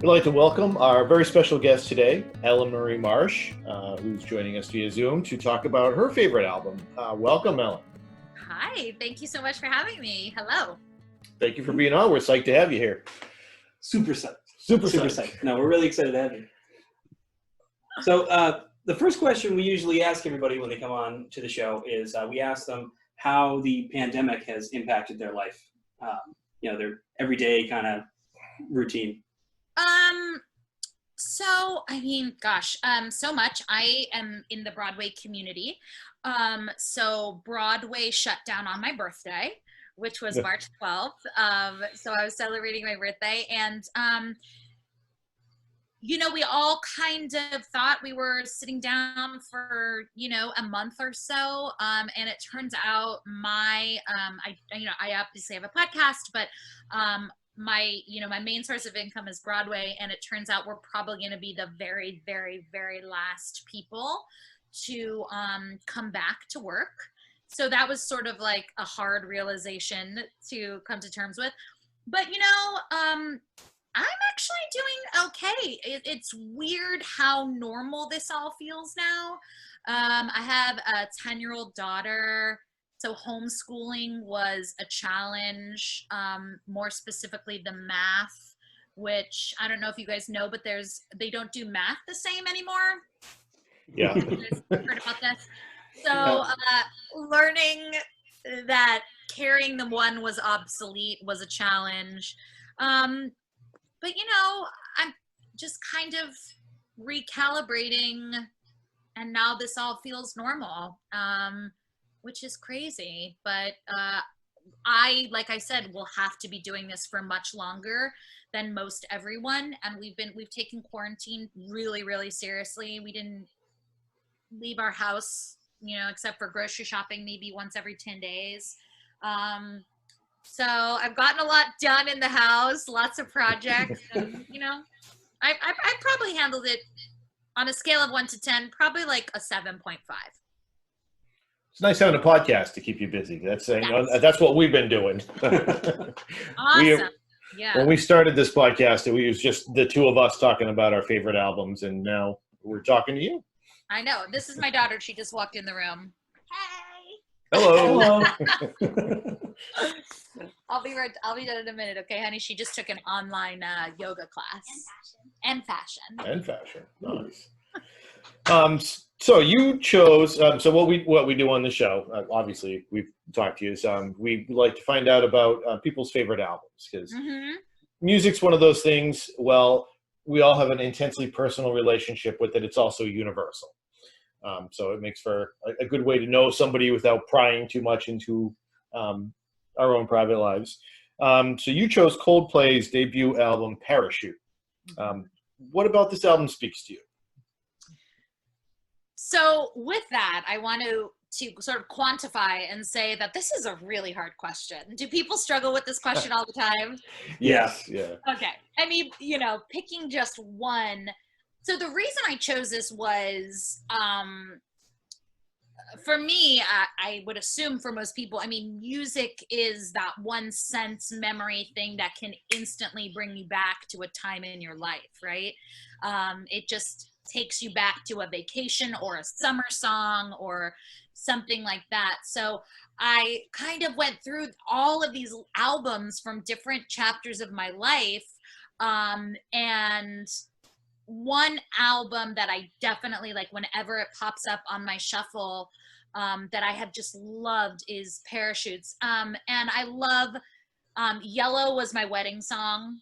We'd like to welcome our very special guest today, Ellyn Marsh, who's joining us via Zoom to talk about her favorite album. Welcome, Ellyn. Hi, thank you so much for having me. Hello. Thank you for being on. We're psyched to have you here. Super psyched. Super psyched. No, we're really excited to have you. So the first question we usually ask everybody when they come on to the show is we ask them how the pandemic has impacted their life, their everyday kind of routine. So much. I am in the Broadway community. So Broadway shut down on my birthday, which was March 12th. So I was celebrating my birthday, and we all kind of thought we were sitting down for, a month or so. And it turns out I obviously have a podcast, but my main source of income is Broadway, and it turns out we're probably going to be the very, very, very last people to come back to work. So that was sort of like a hard realization to come to terms with. But I'm actually doing okay. It's weird how normal this all feels now. I have a 10-year-old daughter. So homeschooling was a challenge, more specifically the math, which I don't know if you guys know, but they don't do math the same anymore. Yeah. You guys heard about this? So learning that carrying the one was obsolete was a challenge. But I'm just kind of recalibrating, and now this all feels normal. Which is crazy, but like I said, will have to be doing this for much longer than most everyone, and we've taken quarantine really, really seriously. We didn't leave our house, except for grocery shopping, maybe once every 10 days. So I've gotten a lot done in the house, lots of projects, and I probably handled it on a scale of 1 to 10, probably like a 7.5. It's nice having a podcast to keep you busy. That's what we've been doing. Awesome. When we started this podcast, it was just the two of us talking about our favorite albums, and now we're talking to you. I know. This is my daughter. She just walked in the room. Hey. Hello. I'll be done in a minute, okay, honey? She just took an online yoga class. And fashion. Nice. So you chose. So what we do on the show, obviously we've talked to you. Is we like to find out about people's favorite albums, because music's one of those things. Well, we all have an intensely personal relationship with it. It's also universal. So it makes for a good way to know somebody without prying too much into our own private lives. So you chose Coldplay's debut album, Parachute. What about this album speaks to you? So with that, I want to sort of quantify and say that this is a really hard question. Do people struggle with this question all the time? Yes. Yeah. Okay. I mean, picking just one. So the reason I chose this was, for me, I would assume for most people, I mean, music is that one sense memory thing that can instantly bring you back to a time in your life, right? It just takes you back to a vacation or a summer song or something like that. So I kind of went through all of these albums from different chapters of my life. And one album that I definitely like whenever it pops up on my shuffle, that I have just loved is Parachutes. And I love, Yellow was my wedding song.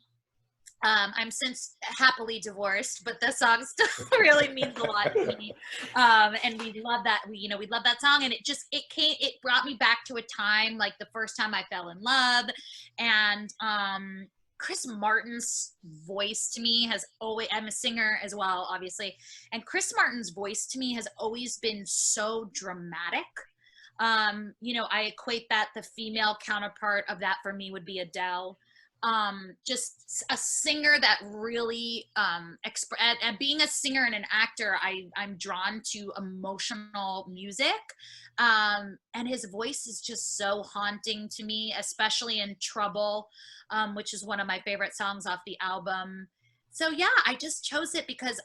I'm since happily divorced, but the song still really means a lot to me. And we love that. We love that song, and it brought me back to a time like the first time I fell in love. And Chris Martin's voice to me has always, I'm a singer as well, obviously. And Chris Martin's voice to me has always been so dramatic. I equate that the female counterpart of that for me would be Adele. Just a singer that really and being a singer and an actor, I'm drawn to emotional music, and his voice is just so haunting to me, especially in Trouble, which is one of my favorite songs off the album. So yeah, I just chose it because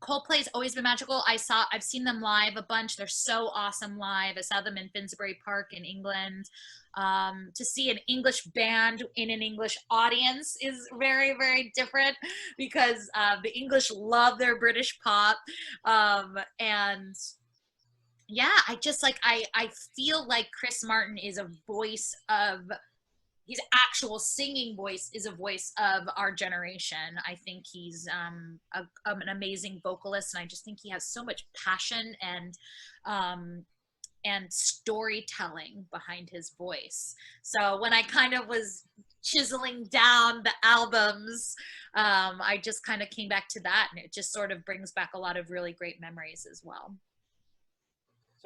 Coldplay's always been magical. I've seen them live a bunch. They're so awesome live. I saw them in Finsbury Park in England. To see an English band in an English audience is very, very different because the English love their British pop. And yeah, I just like, I feel like Chris Martin is a voice of, his actual singing voice is a voice of our generation. I think he's an amazing vocalist, and I just think he has so much passion and storytelling behind his voice. So when I kind of was chiseling down the albums, I just kind of came back to that, and it just sort of brings back a lot of really great memories as well.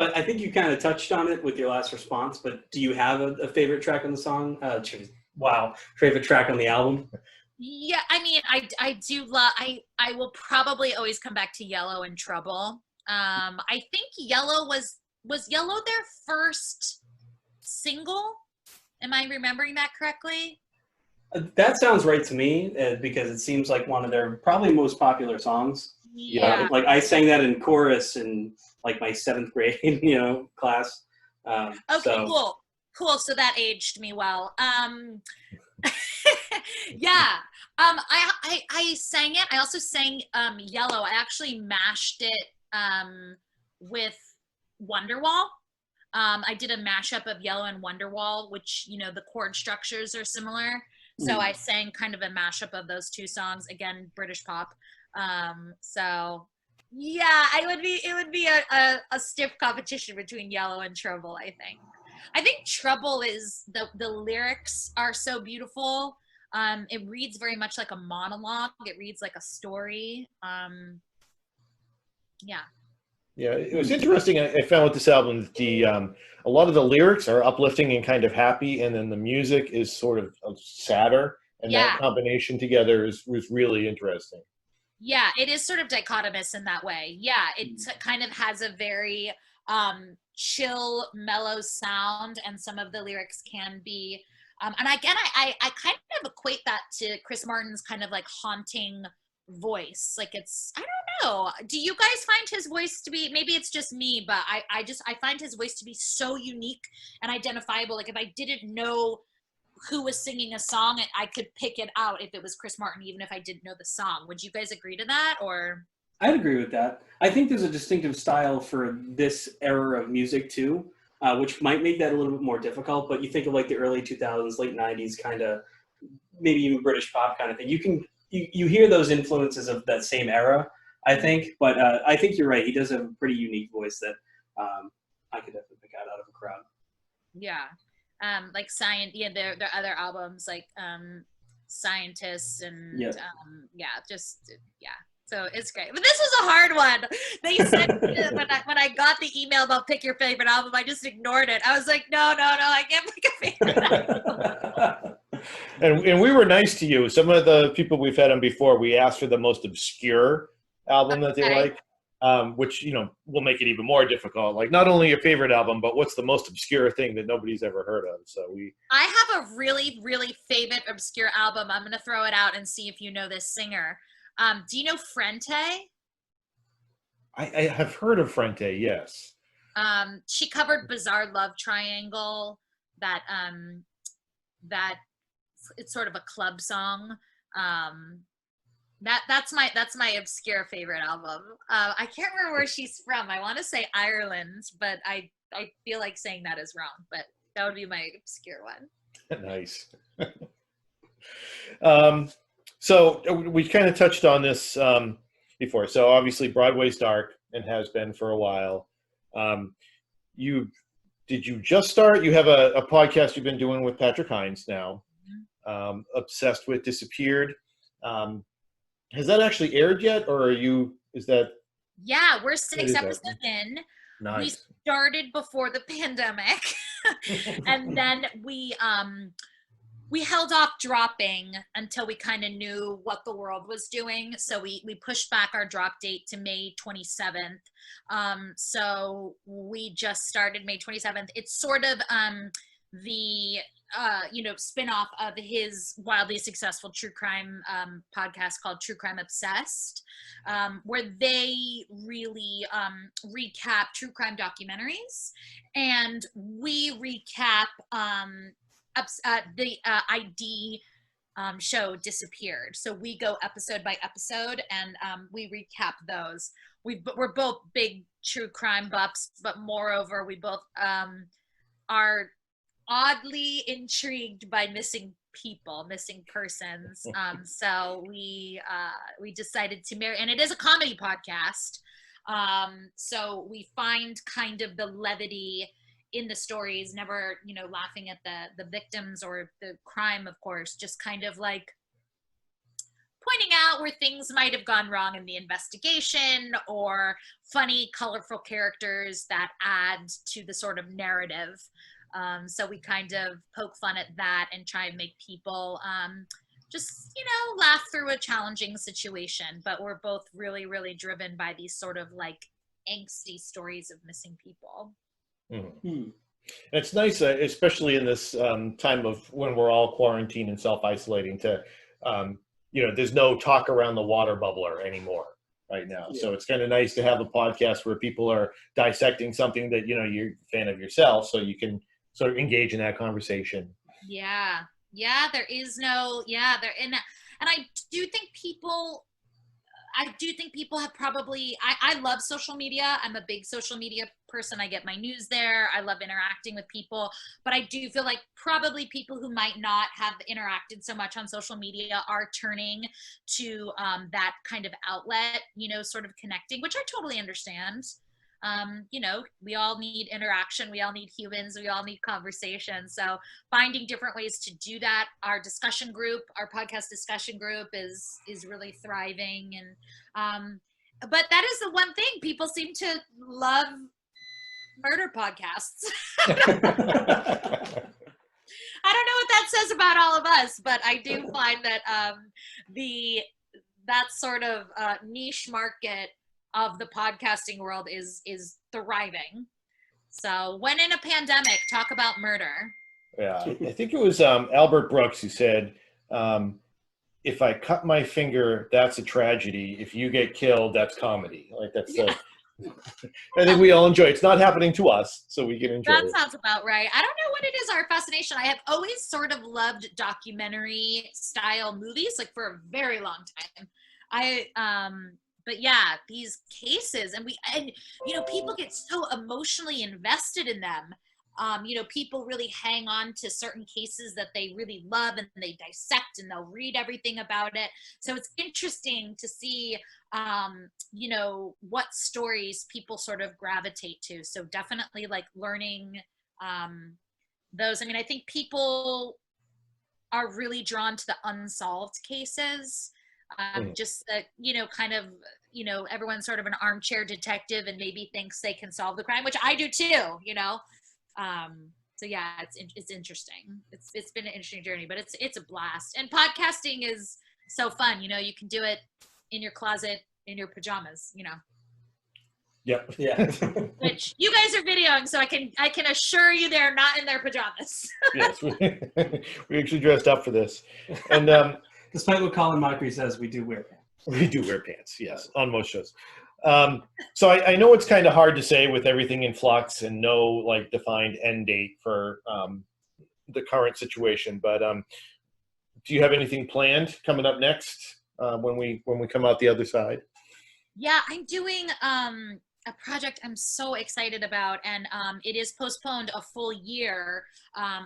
So I think you kind of touched on it with your last response, but do you have a favorite track on the song? Favorite track on the album? Yeah, I mean, I do love, I will probably always come back to Yellow and Trouble. I think Yellow was Yellow their first single? Am I remembering that correctly? That sounds right to me, because it seems like one of their probably most popular songs. Yeah. Like I sang that in chorus in like my 7th grade, class. Okay, so. Cool. So that aged me well. Yeah. I sang it. I also sang Yellow. I actually mashed it with Wonderwall. I did a mashup of Yellow and Wonderwall, which, the chord structures are similar. So I sang kind of a mashup of those two songs. Again, British pop. So yeah, it would be a stiff competition between Yellow and Trouble, I think. I think Trouble is, the lyrics are so beautiful. It reads very much like a monologue. It reads like a story. Yeah. Yeah, it was interesting. I found with this album that a lot of the lyrics are uplifting and kind of happy, and then the music is sort of sadder, and that combination together was really interesting. Yeah, it is sort of dichotomous in that way. Yeah, it kind of has a very chill, mellow sound, and some of the lyrics can be, and again, I kind of equate that to Chris Martin's kind of like haunting voice. Like it's, I don't know. Do you guys find his voice to be, maybe it's just me, but I find his voice to be so unique and identifiable. Like if I didn't know who was singing a song, I could pick it out if it was Chris Martin, even if I didn't know the song. Would you guys agree to that, or? I'd agree with that. I think there's a distinctive style for this era of music too, which might make that a little bit more difficult. But you think of like the early 2000s, late 90s, kind of maybe even British pop kind of thing. You hear those influences of that same era, I think. But I think you're right. He does have a pretty unique voice that I could definitely pick out of a crowd. Yeah. Like their other albums like Scientists and so it's great. But this was a hard one. They said when I got the email about pick your favorite album, I just ignored it. I was like, no, I can't pick a favorite album. And we were nice to you. Some of the people we've had on before, we asked for the most obscure album that they like. Which, will make it even more difficult. Like not only your favorite album, but what's the most obscure thing that nobody's ever heard of. So I have a really, really favorite obscure album. I'm going to throw it out and see if you know this singer. Do you know Frente? I have heard of Frente, yes. She covered Bizarre Love Triangle, that it's sort of a club song. That's my obscure favorite album. I can't remember where she's from. I want to say Ireland, but I feel like saying that is wrong. But that would be my obscure one. Nice. So we kind of touched on this before. So obviously Broadway's dark and has been for a while. Did you just start? You have a podcast you've been doing with Patrick Hines now. Obsessed with Disappeared. Has that actually aired yet, or is that? Yeah, we're 6 episodes in. Nice. We started before the pandemic, and then we held off dropping until we kind of knew what the world was doing. So we pushed back our drop date to May 27th. So we just started May 27th. It's sort of the spin-off of his wildly successful true crime podcast called True Crime Obsessed, where they really recap true crime documentaries, and we recap the ID show Disappeared. So we go episode by episode, and we recap those. We're both big true crime buffs, but moreover, we both are oddly intrigued by missing persons. So we decided to marry, and it is a comedy podcast. So we find kind of the levity in the stories, never, laughing at the victims or the crime, of course, just kind of like pointing out where things might have gone wrong in the investigation, or funny, colorful characters that add to the sort of narrative. So we kind of poke fun at that and try and make people just, laugh through a challenging situation. But we're both really, really driven by these sort of like angsty stories of missing people. And it's nice, especially in this time of when we're all quarantined and self-isolating, to, there's no talk around the water bubbler anymore right now. Yeah. So it's kind of nice to have a podcast where people are dissecting something that, you're a fan of yourself, so you can sort of engage in that conversation. Yeah, there is no, and I do think people have probably, I love social media. I'm a big social media person. I get my news there. I love interacting with people, but I do feel like probably people who might not have interacted so much on social media are turning to that kind of outlet, sort of connecting, which I totally understand. We all need interaction. We all need humans. We all need conversation. So finding different ways to do that. Our discussion group, our podcast discussion group is really thriving. And, but that is the one thing, people seem to love murder podcasts. I don't know what that says about all of us, but I do find that that sort of niche market of the podcasting world is thriving. So when in a pandemic, talk about murder. Yeah, I think it was Albert Brooks who said, if I cut my finger, that's a tragedy. If you get killed, that's comedy. Like that's I think we all enjoy it. It's not happening to us, so we can enjoy it. That sounds about right. I don't know what it is, our fascination. I have always sort of loved documentary style movies, like for a very long time. But yeah, these cases, and people get so emotionally invested in them. People really hang on to certain cases that they really love, and they dissect and they'll read everything about it. So it's interesting to see, what stories people sort of gravitate to. So definitely like learning those. I mean, I think people are really drawn to the unsolved cases. Just that, kind of, everyone's sort of an armchair detective and maybe thinks they can solve the crime, which I do too, So yeah, it's interesting. It's been an interesting journey, but it's a blast. And podcasting is so fun. You can do it in your closet, in your pajamas, Yep. Yeah. Which you guys are videoing, so I can assure you they're not in their pajamas. Yes, we actually dressed up for this, and despite what Colin Mockery says, we do wear pants. We do wear pants, yes, on most shows. So I know it's kind of hard to say with everything in flux and no like defined end date for the current situation, but do you have anything planned coming up next when we come out the other side? Yeah, I'm doing a project I'm so excited about, and it is postponed a full year.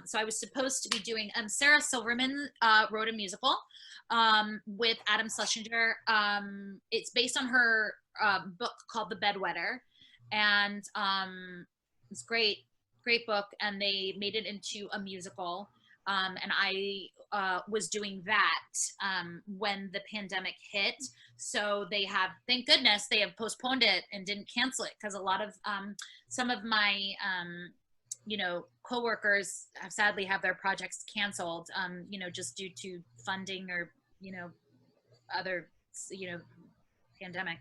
So I was supposed to be doing, Sarah Silverman wrote a musical with Adam Schlesinger. It's based on her book called The Bedwetter, and it's great book, and they made it into a musical. And I was doing that when the pandemic hit. So they have, thank goodness, they have postponed it and didn't cancel it, because a lot of some of my coworkers have sadly have their projects canceled, just due to funding or other pandemic.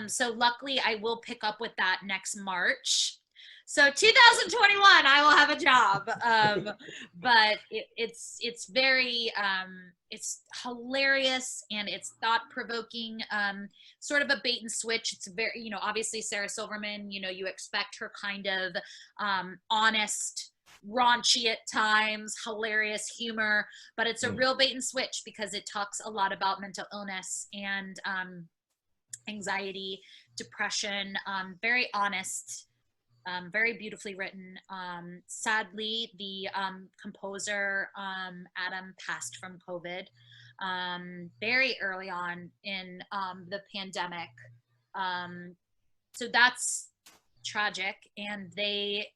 So luckily I will pick up with that next March. So 2021, I will have a job. But it's very, it's hilarious and it's thought-provoking, sort of a bait and switch. It's very, you know, obviously Sarah Silverman, you know, you expect her kind of honest, raunchy at times, hilarious humor, but it's a real bait and switch because it talks a lot about mental illness and anxiety, depression, very honest, very beautifully written. Sadly, the composer, Adam, passed from COVID very early on in the pandemic. So that's tragic. And they,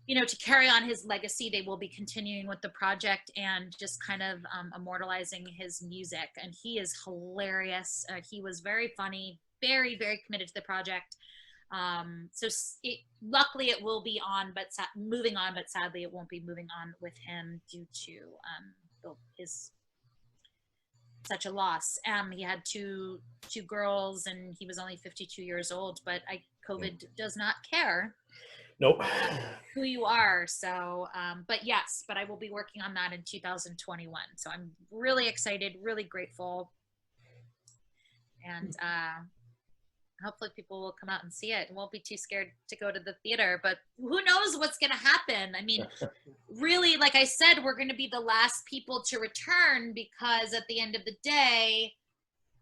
you know, to carry on his legacy, they will be continuing with the project and just kind of immortalizing his music. And he is hilarious. He was very funny, very, very committed to the project. So luckily it will be on, but moving on, but sadly it won't be moving on with him due to his such a loss. He had two girls and he was only 52 years old, but COVID does not care. Nope. Who you are. So, but I will be working on that in 2021. So I'm really excited, really grateful. And hopefully people will come out and see it and won't be too scared to go to the theater. But who knows what's going to happen? I mean, really, like I said, we're going to be the last people to return because at the end of the day,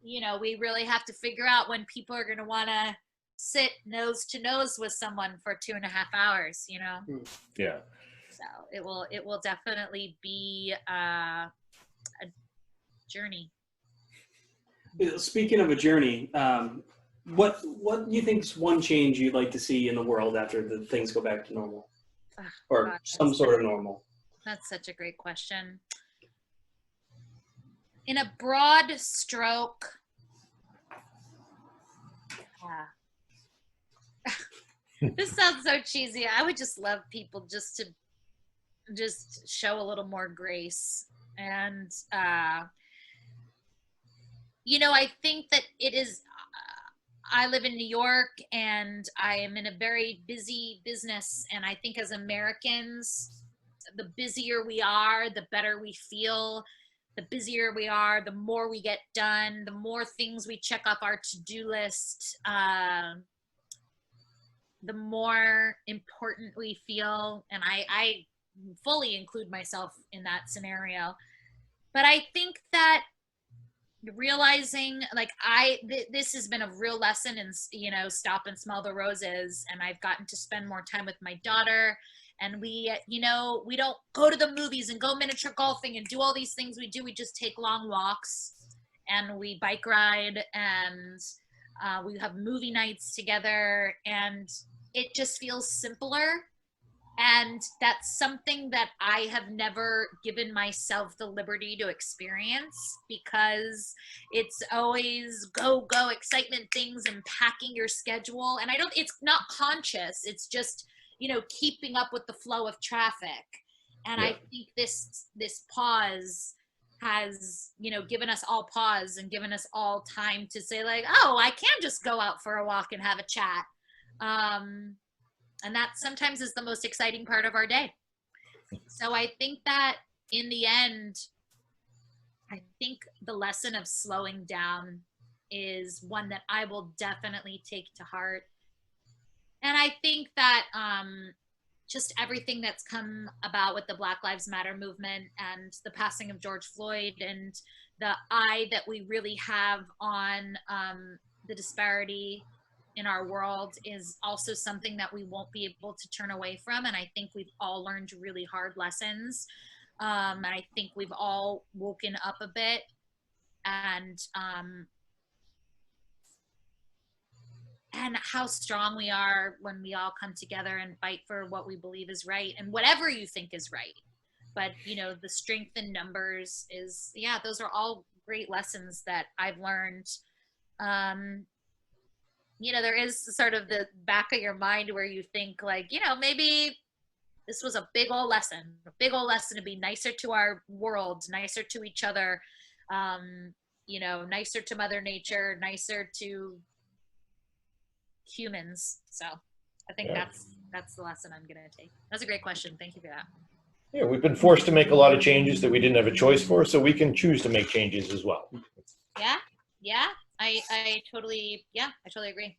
you know, we really have to figure out when people are going to want to sit nose to nose with someone for 2.5 hours, you know? Yeah. So it will definitely be a journey. Speaking of a journey, what do you think is one change you'd like to see in the world after the things go back to normal? Or God, some sort of normal? That's such a great question. In a broad stroke, this sounds so cheesy. I would just love people just to just show a little more grace. And, you know, I think that it is, I live in New York and I am in a very busy business. And I think as Americans, the busier we are, the better we feel. The busier we are, the more we get done, the more things we check off our to-do list, the more important we feel. And I fully include myself in that scenario. But I think that realizing, like, this has been a real lesson in, you know, stop and smell the roses. And I've gotten to spend more time with my daughter. And we, you know, we don't go to the movies and go miniature golfing and do all these things we do. We just take long walks and we bike ride and we have movie nights together. And it just feels simpler. And that's something that I have never given myself the liberty to experience because it's always go, excitement things and packing your schedule. And it's not conscious. It's just, you know, keeping up with the flow of traffic. And I think this pause has, you know, given us all pause and given us all time to say, like, oh, I can just go out for a walk and have a chat. And that sometimes is the most exciting part of our day. So I think that in the end, I think the lesson of slowing down is one that I will definitely take to heart. And I think that just everything that's come about with the Black Lives Matter movement and the passing of George Floyd and the eye that we really have on the disparity in our world is also something that we won't be able to turn away from. And I think we've all learned really hard lessons. And I think we've all woken up a bit and how strong we are when we all come together and fight for what we believe is right and whatever you think is right. But, you know, the strength in numbers is, those are all great lessons that I've learned. You know, there is sort of the back of your mind where you think, like, you know, maybe this was a big old lesson to be nicer to our world, nicer to each other, you know, nicer to Mother Nature, nicer to humans. So I think that's the lesson I'm going to take. That's a great question. Thank you for that. Yeah, we've been forced to make a lot of changes that we didn't have a choice for, so we can choose to make changes as well. Yeah. I totally agree.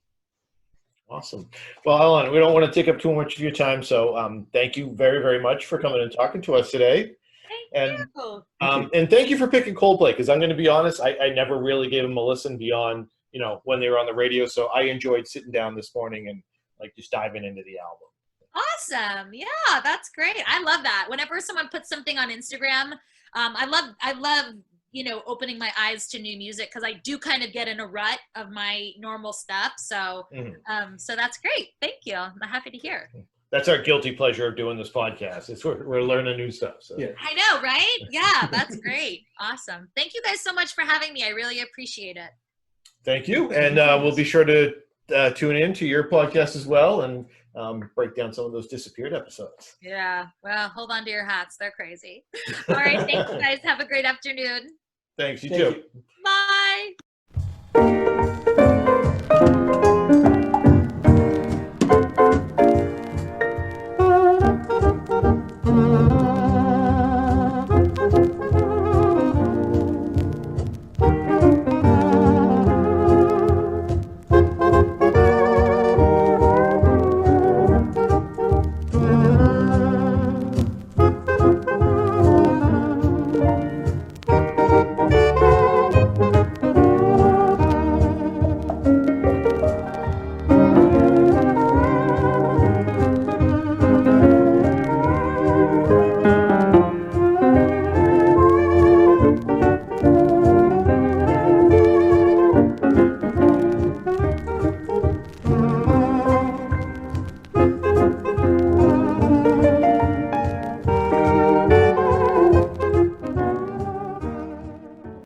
Awesome. Well, Ellyn, we don't want to take up too much of your time, so thank you very, very much for coming and talking to us today. Thank you. And thank you for picking Coldplay, because I'm going to be honest, I never really gave them a listen beyond, when they were on the radio, so I enjoyed sitting down this morning and just diving into the album. Awesome. Yeah, that's great. I love that. Whenever someone puts something on Instagram, I love opening my eyes to new music, because I do kind of get in a rut of my normal stuff. So, so that's great. Thank you. I'm happy to hear. That's our guilty pleasure of doing this podcast. It's we're learning new stuff. So. Yeah. I know, right? Yeah, that's great. Awesome. Thank you guys so much for having me. I really appreciate it. Thank you. And we'll be sure to tune in to your podcast as well and break down some of those disappeared episodes. Yeah. Well, hold on to your hats. They're crazy. All right. Thank you guys. Have a great afternoon. Thanks. You too. Bye.